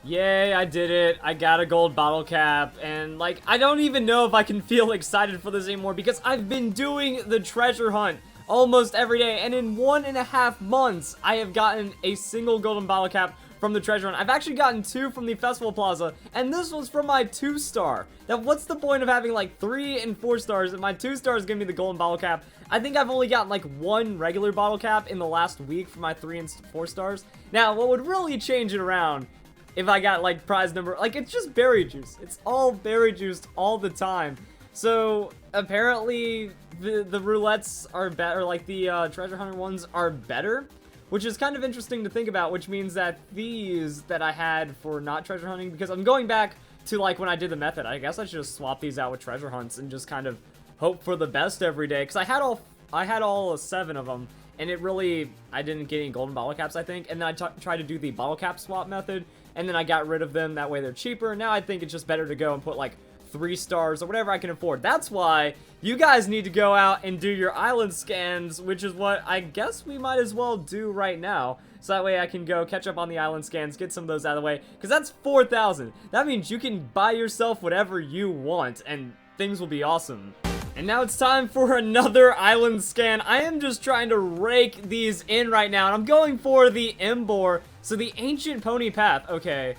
Yay, I did it. I got a gold bottle cap, and like, I don't even know if I can feel excited for this anymore because I've been doing the treasure hunt almost every day, and in 1.5 months, I have gotten a single golden bottle cap from the treasure hunt. I've actually gotten 2 from the festival plaza, and this was from my 2-star. Now, what's the point of having like 3 and 4 stars if my 2 stars give me the golden bottle cap? I think I've only gotten like 1 regular bottle cap in the last week for my 3 and 4 stars. Now, what would really change it around if I got like prize number, like it's just berry juice. It's all berry juiced all the time. So apparently the roulettes are better, like the treasure hunter ones are better, which is kind of interesting to think about, which means that these that I had for not treasure hunting, because I'm going back to like when I did the method, I guess I should just swap these out with treasure hunts and just kind of hope for the best every day, because I had all 7 of them, and it really, I didn't get any golden bottle caps, I think, and then I tried to do the bottle cap swap method, and then I got rid of them, that way they're cheaper. Now I think it's just better to go and put like 3 stars or whatever I can afford. That's why you guys need to go out and do your island scans, which is what I guess we might as well do right now. So that way I can go catch up on the island scans, get some of those out of the way, because that's 4,000. That means you can buy yourself whatever you want, and things will be awesome. And now it's time for another island scan. I am just trying to rake these in right now, and I'm going for the Emboar. So the ancient pony path. Okay,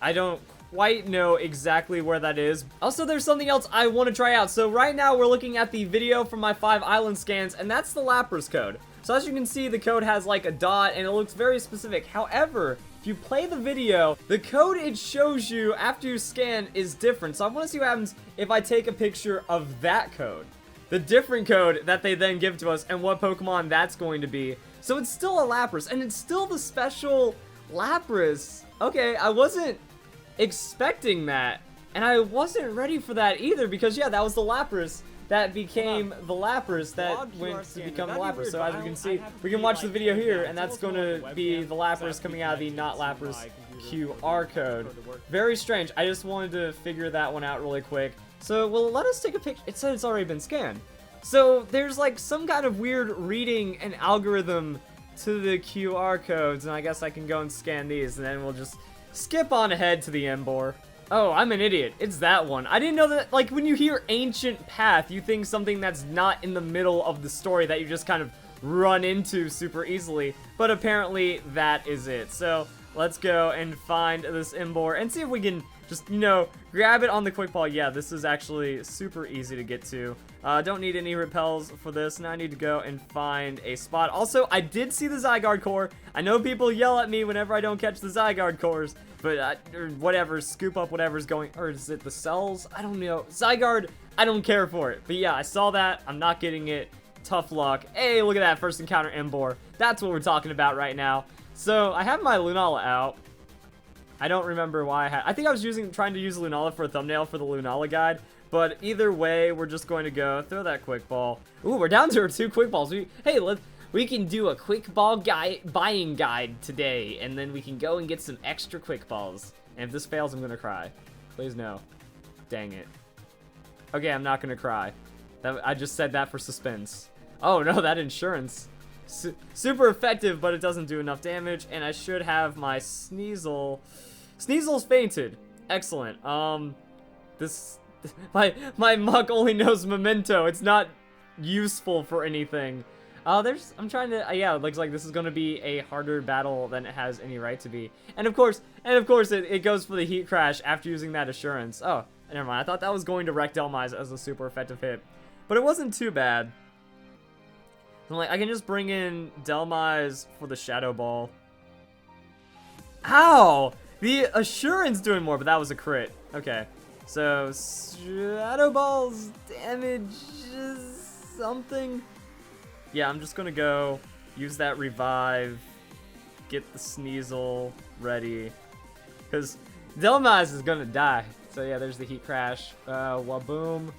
I don't quite know exactly where that is. Also, there's something else I want to try out. So right now we're looking at the video from my 5 island scans, and that's the Lapras code. So as you can see, the code has like a dot, and it looks very specific. However, if you play the video, the code it shows you after you scan is different. So I want to see what happens if I take a picture of that code. The different code that they then give to us and what Pokemon that's going to be. So it's still a Lapras, and it's still the special Lapras. Okay, I wasn't expecting that, and I wasn't ready for that either, because yeah, that was the Lapras that became the Lapras that went to become the Lapras. So as you can see, we can watch the video here, and that's going to be the Lapras coming out of the not Lapras QR code. Very strange. I just wanted to figure that one out really quick. So, well, let us take a picture. It said it's already been scanned. So there's like some kind of weird reading and algorithm to the QR codes, and I guess I can go and scan these, and then we'll just skip on ahead to the Emboar. Oh, I'm an idiot. It's that one. I didn't know that, like, when you hear Ancient Path, you think something that's not in the middle of the story that you just kind of run into super easily, but apparently that is it. So, let's go and find this Emboar and see if we can just, you know, grab it on the quick ball. Yeah, this is actually super easy to get to. Don't need any repels for this. Now I need to go and find a spot. Also, I did see the Zygarde core. I know people yell at me whenever I don't catch the Zygarde cores, but or whatever, scoop up whatever's going, or is it the cells? I don't know. Zygarde, I don't care for it. But yeah, I saw that. I'm not getting it. Tough luck. Hey, look at that first encounter Emboar. That's what we're talking about right now. So I have my Lunala out. I don't remember why I think I was trying to use Lunala for a thumbnail for the Lunala guide, but either way, we're just going to go throw that quick ball. Ooh, we're down to our 2 quick balls. We can do a quick ball buying guide today, and then we can go and get some extra quick balls. And if this fails, I'm gonna cry. Please no. Dang it. Okay, I'm not gonna cry. I just said that for suspense. Oh no, that insurance. Super effective, but it doesn't do enough damage, and I should have my Sneasel. Sneasel's fainted. Excellent. My Muck only knows Memento. It's not useful for anything. I'm trying to, yeah, it looks like this is going to be a harder battle than it has any right to be. And of course, it goes for the Heat Crash after using that assurance. Oh, never mind. I thought that was going to wreck Delmise as a super effective hit. But it wasn't too bad. I'm like, I can just bring in Delmise for the Shadow Ball. Ow! The assurance doing more, but that was a crit. Okay. So, Shadow Ball's damage is something. Yeah, I'm just gonna go use that revive, get the Sneasel ready, because Delmise is gonna die. So yeah, there's the Heat Crash. Waboom.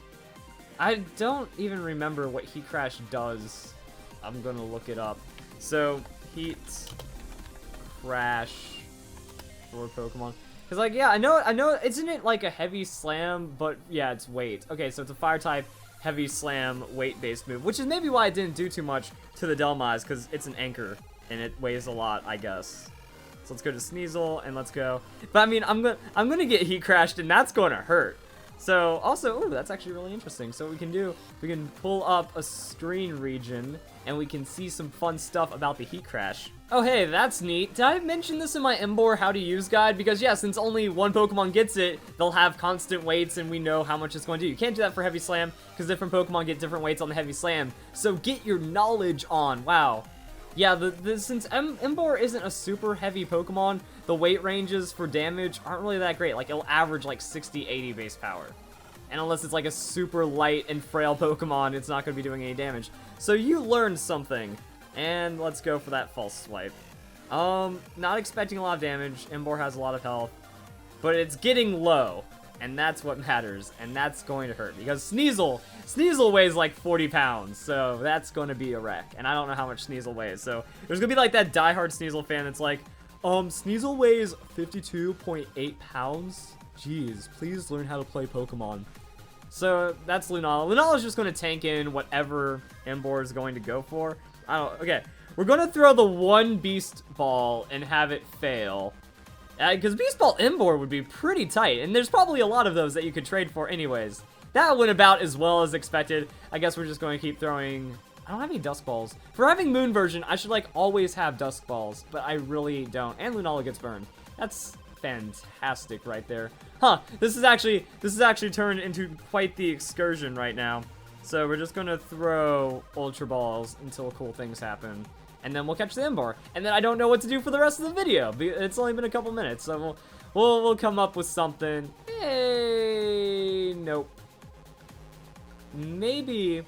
I don't even remember what Heat Crash does. I'm gonna look it up. So, Heat Crash for Pokemon. Because, like, yeah, I know, isn't it like a heavy slam, but yeah, it's weight. Okay, so it's a fire type, heavy slam, weight-based move, which is maybe why it didn't do too much to the Delmise, because it's an anchor, and it weighs a lot, I guess. So let's go to Sneasel, and let's go. But I mean, I'm gonna get heat crashed, and that's going to hurt. So also, ooh, that's actually really interesting. So what we can pull up a screen region, and we can see some fun stuff about the heat crash. Oh hey, that's neat. Did I mention this in my Emboar how to use guide? Because yeah, since only one Pokemon gets it, they'll have constant weights, and we know how much it's going to do. You can't do that for Heavy Slam, because different Pokemon get different weights on the Heavy Slam. So get your knowledge on. Wow. Yeah, since Emboar isn't a super heavy Pokemon, the weight ranges for damage aren't really that great. Like, it'll average like 60, 80 base power. And unless it's like a super light and frail Pokemon, it's not going to be doing any damage. So you learned something. And let's go for that false swipe. Not expecting a lot of damage. Emboar has a lot of health. But it's getting low. And that's what matters. And that's going to hurt. Because Sneasel weighs like 40 pounds. So that's going to be a wreck. And I don't know how much Sneasel weighs. So there's going to be like that diehard Sneasel fan that's like, Sneasel weighs 52.8 pounds. Jeez, please learn how to play Pokemon. So that's Lunala. Lunala's just going to tank in whatever Emboar is going to go for. Okay, we're going to throw the one Beast Ball and have it fail. Because Beast Ball Emboar would be pretty tight, and there's probably a lot of those that you could trade for anyways. That went about as well as expected. I guess we're just going to keep throwing... I don't have any Dusk Balls. For having Moon version, I should like always have Dusk Balls, but I really don't. And Lunala gets burned. That's fantastic right there. Huh, this is actually turned into quite the excursion right now. So we're just gonna throw Ultra Balls until cool things happen. And then we'll catch the Emboar. And then I don't know what to do for the rest of the video. It's only been a couple minutes, so we'll come up with something. Hey, nope. Maybe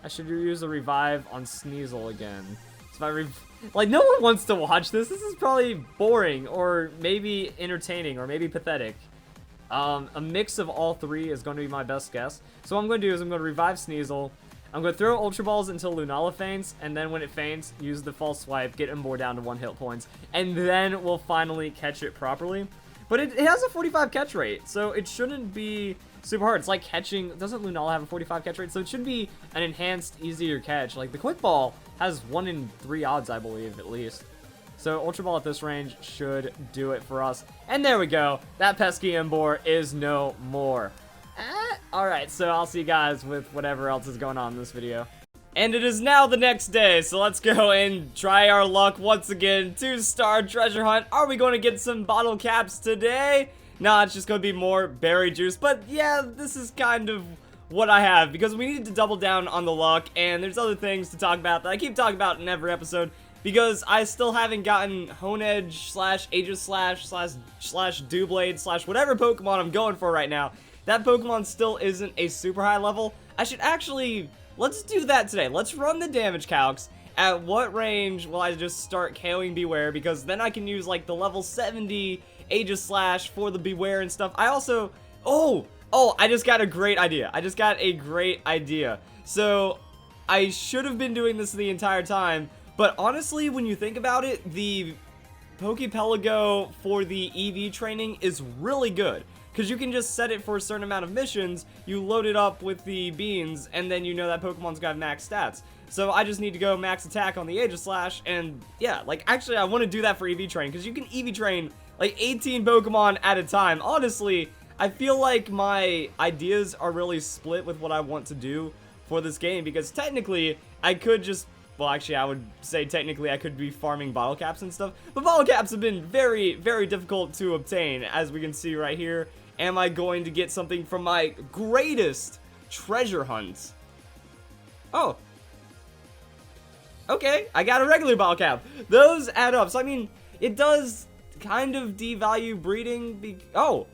I should use a revive on Sneasel again. So if I like, no one wants to watch this. This is probably boring, or maybe entertaining, or maybe pathetic. A mix of all three is going to be my best guess. So what I'm going to do is I'm going to revive Sneasel. I'm going to throw Ultra Balls until Lunala faints, and then when it faints, use the false swipe, get Emboar down to 1 hit points, and then we'll finally catch it properly. But it has a 45 catch rate, so it shouldn't be super hard. It's like catching... Doesn't Lunala have a 45 catch rate? So it should be an enhanced, easier catch. Like, the Quick Ball has 1 in 3 odds, I believe, at least. So Ultra Ball at this range should do it for us. And there we go. That pesky Emboar is no more. Alright, so I'll see you guys with whatever else is going on in this video. And it is now the next day, so let's go and try our luck once again. 2-star treasure hunt. Are we going to get some bottle caps today? Nah, it's just going to be more berry juice. But yeah, this is kind of what I have, because we need to double down on the luck, and there's other things to talk about that I keep talking about in every episode, because I still haven't gotten Honedge / Aegislash / Doublade / whatever Pokemon I'm going for right now. That Pokemon still isn't a super high level. I should actually... Let's do that today. Let's run the damage calcs. At what range will I just start KOing Beware? Because then I can use like the level 70 Aegislash for the Beware and stuff. I also... Oh, I just got a great idea. So, I should have been doing this the entire time. But honestly, when you think about it, the Pokepelago for the EV training is really good. Because you can just set it for a certain amount of missions, you load it up with the beans, and then you know that Pokemon's got max stats. So I just need to go max attack on the Aegislash, and yeah, like, actually I want to do that for EV train, because you can EV train like 18 Pokemon at a time. Honestly, I feel like my ideas are really split with what I want to do for this game, because technically, I could just... Well, actually, I would say technically I could be farming bottle caps and stuff, but bottle caps have been very, very difficult to obtain, as we can see right here. Am I going to get something from my greatest treasure hunt? Oh. Okay, I got a regular bottle cap. Those add up. So, I mean, it does kind of devalue breeding. Let's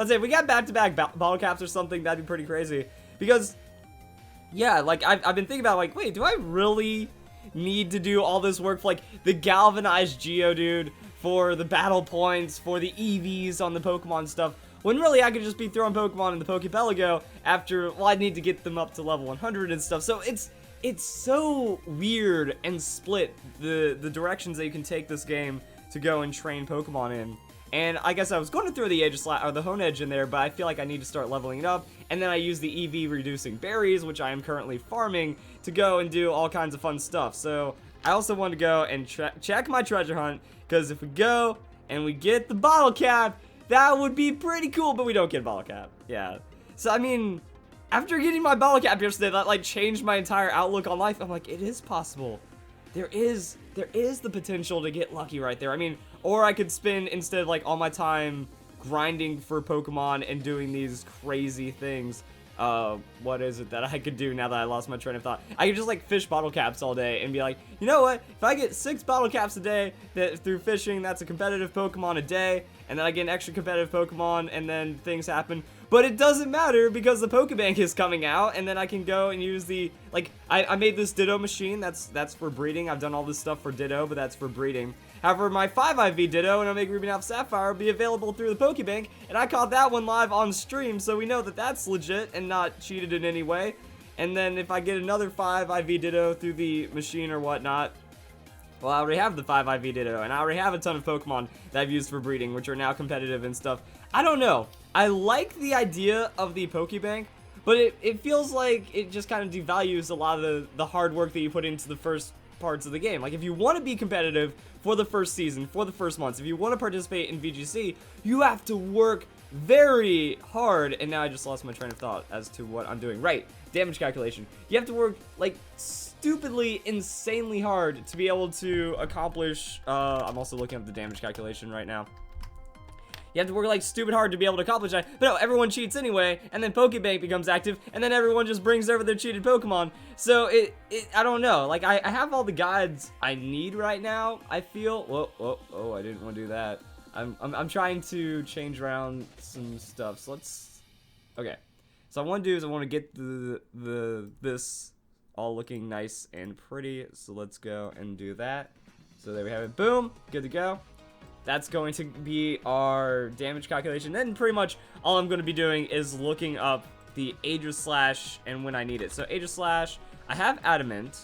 say if we got back-to-back bottle caps or something, that'd be pretty crazy. Because, yeah, like, I've been thinking about, like, wait, do I really need to do all this work for, like, the galvanized Geodude, for the battle points, for the EVs on the Pokemon stuff, when really I could just be throwing Pokemon in the Pokepelago after, well, I need to get them up to level 100 and stuff. So it's so weird and split, the directions that you can take this game to go and train Pokemon in. And I guess I was going to throw the Aegislash or the Honedge in there, but I feel like I need to start leveling it up. And then I use the EV reducing berries, which I am currently farming, to go and do all kinds of fun stuff. So I also want to go and check my treasure hunt, because if we go and we get the bottle cap, that would be pretty cool, but we don't get a bottle cap. Yeah. So, I mean, after getting my bottle cap yesterday, that, like, changed my entire outlook on life. I'm like, it is possible. There is the potential to get lucky right there. I mean, or I could spend, instead of, like, all my time grinding for Pokemon and doing these crazy things. What is it that I could do now that I lost my train of thought? I could just, like, fish bottle caps all day and be like, you know what? If I get 6 bottle caps a day through fishing, that's a competitive Pokemon a day, and then I get an extra competitive Pokemon, and then things happen. But it doesn't matter, because the Pokebank is coming out, and then I can go and use the, like, I made this Ditto machine. That's for breeding. I've done all this stuff for Ditto, but that's for breeding. However, my 5 IV Ditto and Omega Ruby Alpha Sapphire will be available through the Pokebank, and I caught that one live on stream, so we know that that's legit and not cheated in any way. And then if I get another 5 IV Ditto through the machine or whatnot, well, I already have the 5 IV Ditto, and I already have a ton of Pokemon that I've used for breeding, which are now competitive and stuff. I don't know. I like the idea of the Pokebank, but it feels like it just kind of devalues a lot of the hard work that you put into the first parts of the game. Like, if you want to be competitive for the first season, for the first months, if you want to participate in VGC, you have to work very hard. And now I just lost my train of thought as to what I'm doing. Right, damage calculation. You have to work, like, stupidly, insanely hard to be able to accomplish, I'm also looking up the damage calculation right now. You have to work, like, stupid hard to be able to accomplish that. But no, everyone cheats anyway, and then Pokebank becomes active, and then everyone just brings over their cheated Pokemon. So, I don't know. Like, I have all the guides I need right now, I feel. Whoa, I didn't want to do that. I'm trying to change around some stuff, so let's... Okay. So, what I want to do is I want to get this all looking nice and pretty, so let's go and do that. So, there we have it. Boom! Good to go. That's going to be our damage calculation. Then pretty much all I'm going to be doing is looking up the Aegislash and when I need it. So Aegislash, I have Adamant,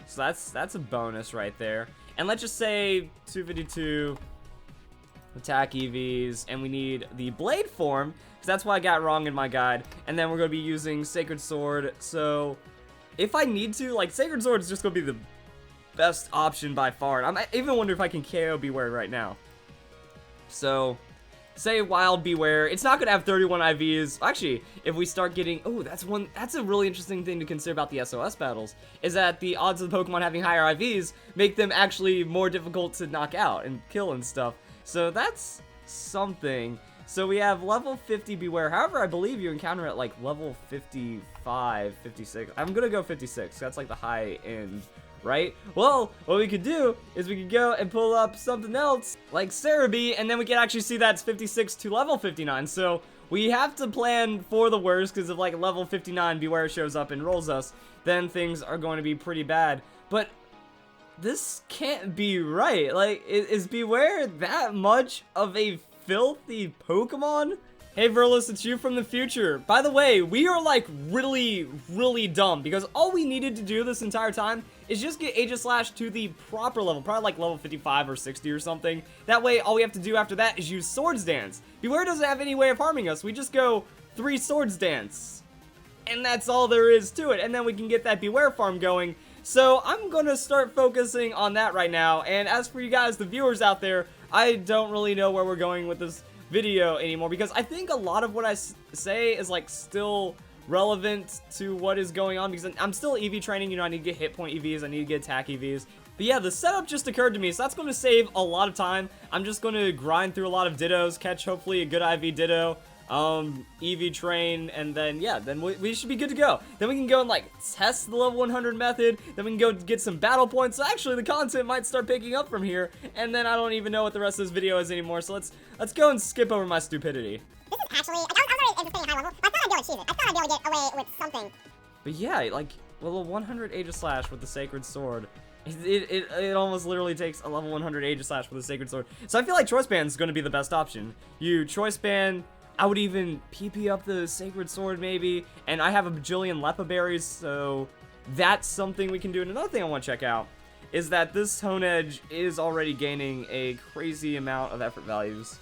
so that's a bonus right there. And let's just say 252 attack EVs, and we need the Blade form, because that's what I got wrong in my guide. And then we're going to be using Sacred Sword. So if I need to, like, Sacred Sword is just going to be the best option by far. And I even wonder if I can KO Beware right now. So, say Wild Beware. It's not going to have 31 IVs. Actually, if we start getting... Oh, that's a really interesting thing to consider about the SOS battles, is that the odds of the Pokemon having higher IVs make them actually more difficult to knock out and kill and stuff. So, that's something. So, we have level 50 Beware. However, I believe you encounter at, like, level 55, 56. I'm going to go 56. That's, like, the high end, right? Well, what we could do is we could go and pull up something else like Cerebi, and then we can actually see that's 56 to level 59. So we have to plan for the worst, because if, like, level 59 Beware shows up and rolls us, then things are going to be pretty bad. But this can't be right. Like, is Beware that much of a filthy Pokemon? Hey Verlis, it's you from the future. By the way, we are, like, really, really dumb, because all we needed to do this entire time is just get Aegislash to the proper level, probably like level 55 or 60 or something. That way, all we have to do after that is use Swords Dance. Beware doesn't have any way of harming us. We just go 3 Swords Dance, and that's all there is to it. And then we can get that Beware farm going. So I'm gonna start focusing on that right now. And as for you guys, the viewers out there, I don't really know where we're going with this video anymore, because I think a lot of what I say is, like, still relevant to what is going on, because I'm still EV training. You know, I need to get hit point EVs, I need to get attack EVs. But yeah, the setup just occurred to me, so that's going to save a lot of time. I'm just going to grind through a lot of Dittos, catch hopefully a good IV Ditto, EV train, and then yeah, then we should be good to go. Then we can go and, like, test the level 100 method, then we can go get some battle points. So actually the content might start picking up from here, and then I don't even know what the rest of this video is anymore. So let's go and skip over my stupidity. This is actually, like, I was already anticipating high level, but I thought I'd be able to achieve it. I thought I'd be able to get away with something. But yeah, like, level 100 Aegislash with the Sacred Sword. It almost literally takes a level 100 Aegislash with the Sacred Sword. So I feel like Choice Band is going to be the best option. You Choice Band, I would even PP up the Sacred Sword maybe, and I have a bajillion Lepa Berries, so that's something we can do. And another thing I want to check out is that this Honedge is already gaining a crazy amount of effort values.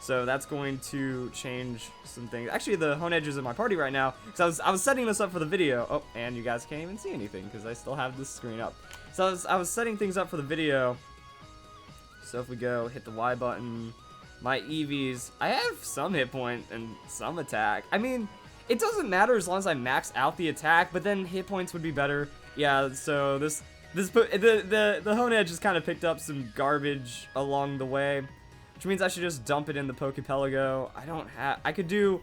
So that's going to change some things. Actually, the Hone Edge is in my party right now, because I was setting this up for the video. Oh, and you guys can't even see anything, because I still have this screen up. So I was setting things up for the video. So if we go, hit the Y button, my EVs, I have some hit point and some attack. I mean, it doesn't matter as long as I max out the attack, but then hit points would be better. Yeah, so the Hone Edge just kind of picked up some garbage along the way, which means I should just dump it in the Pokepelago. I could do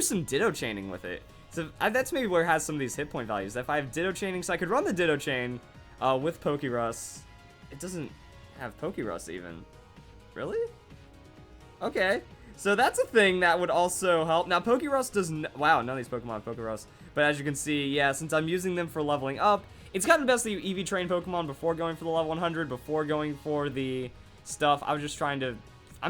some Ditto chaining with it. So that's maybe where it has some of these hit point values. If I have Ditto chaining, so I could run the Ditto chain with Pokerus. It doesn't have Pokerus even. Really? Okay. So that's a thing that would also help. Now, Pokerus doesn't... Wow, none of these Pokemon have Pokerus. But as you can see, yeah, since I'm using them for leveling up, it's kind of best that you EV train Pokemon before going for the level 100, before going for the stuff. I'm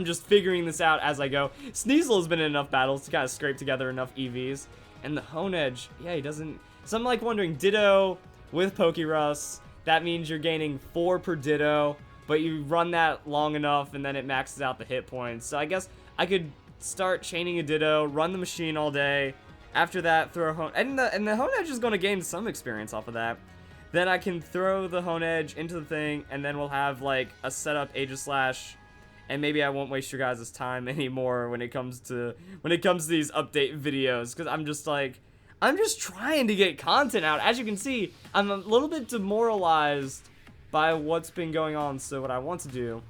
just figuring this out as I go. Sneasel has been in enough battles to kind of scrape together enough EVs. And the Hone Edge, yeah, he doesn't... So I'm like wondering, Ditto with Pokerus, that means you're gaining 4 per Ditto, but you run that long enough and then it maxes out the hit points. So I guess I could start chaining a Ditto, run the machine all day. After that, throw a Hone... And the Hone Edge is going to gain some experience off of that. Then I can throw the Hone Edge into the thing, and then we'll have, like, a setup Aegislash. And maybe I won't waste your guys' time anymore when it comes to these update videos. Because I'm just trying to get content out. As you can see, I'm a little bit demoralized by what's been going on. So what I want to do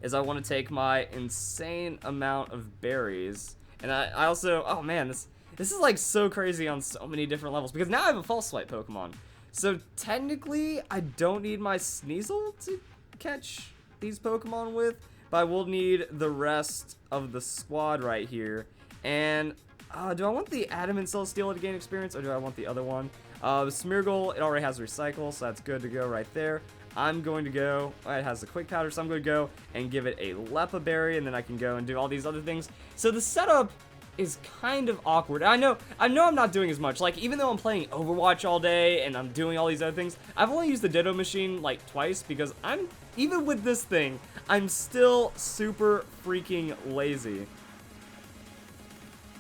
is I want to take my insane amount of berries. And I also... Oh, man, this is, like, so crazy on so many different levels. Because now I have a False Swipe Pokemon. So, technically, I don't need my Sneasel to catch these Pokemon with. But I will need the rest of the squad right here. And, do I want the Adamant Celesteela to gain experience? Or do I want the other one? The Smeargle, it already has Recycle. So, that's good to go right there. I'm going to go... it has the Quick Powder. So, I'm going to go and give it a Lepa Berry. And then I can go and do all these other things. So, the setup is kind of awkward. I know I'm not doing as much. Like, even though I'm playing Overwatch all day and I'm doing all these other things, I've only used the Ditto machine like twice because even with this thing, I'm still super freaking lazy.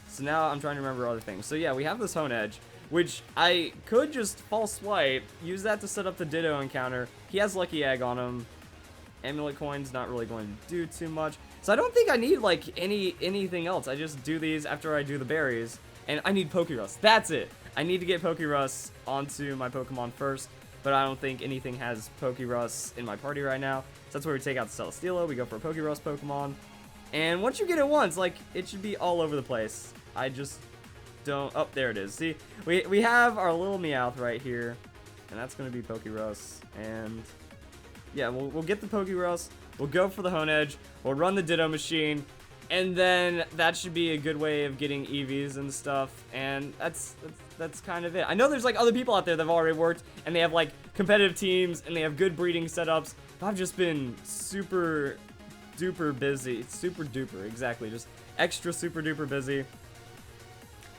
So now I'm trying to remember other things. So yeah, we have this Hone Edge, which I could just False Swipe, use that to set up the Ditto encounter. He has Lucky Egg on him. Amulet Coin's not really going to do too much. So I don't think I need, like, anything else. I just do these after I do the berries. And I need Pokerus. That's it. I need to get Pokerus onto my Pokemon first. But I don't think anything has Pokerus in my party right now. So that's where we take out the Celesteela. We go for a Pokerus Pokemon. And once you get it once, like, it should be all over the place. I just don't... Oh, there it is. See, we have our little Meowth right here. And that's going to be Pokerus. And... yeah, we'll get the Pokerus, we'll go for the Hone Edge, we'll run the Ditto machine, and then that should be a good way of getting EVs and stuff, and that's kind of it. I know there's, like, other people out there that have already worked, and they have, like, competitive teams, and they have good breeding setups, but I've just been super duper busy. Super duper, exactly, just extra super duper busy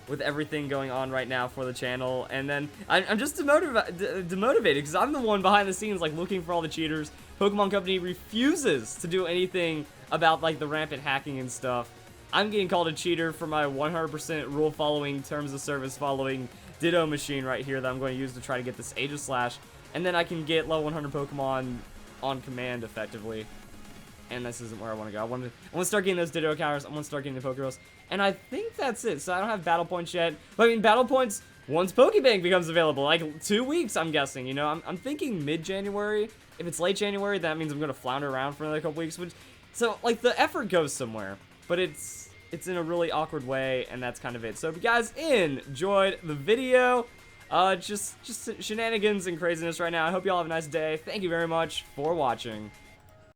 with everything going on right now for the channel, and then I'm just demotivated because I'm the one behind the scenes, like, looking for all the cheaters. Pokemon Company refuses to do anything about, like, the rampant hacking and stuff. I'm getting called a cheater for my 100% rule following, terms of service following Ditto machine right here that I'm going to use to try to get this Aegislash, and then I can get level 100 Pokemon on command effectively. And this isn't where I want to go. I want to start getting those Ditto counters. I want to start getting the Pokeros. And I think that's it. So I don't have battle points yet. But I mean, battle points once Pokebank becomes available. Like 2 weeks, I'm guessing. You know, I'm thinking mid-January. If it's late January, that means I'm going to flounder around for another couple weeks. So, like, the effort goes somewhere. But it's in a really awkward way. And that's kind of it. So if you guys enjoyed the video, just shenanigans and craziness right now. I hope you all have a nice day. Thank you very much for watching.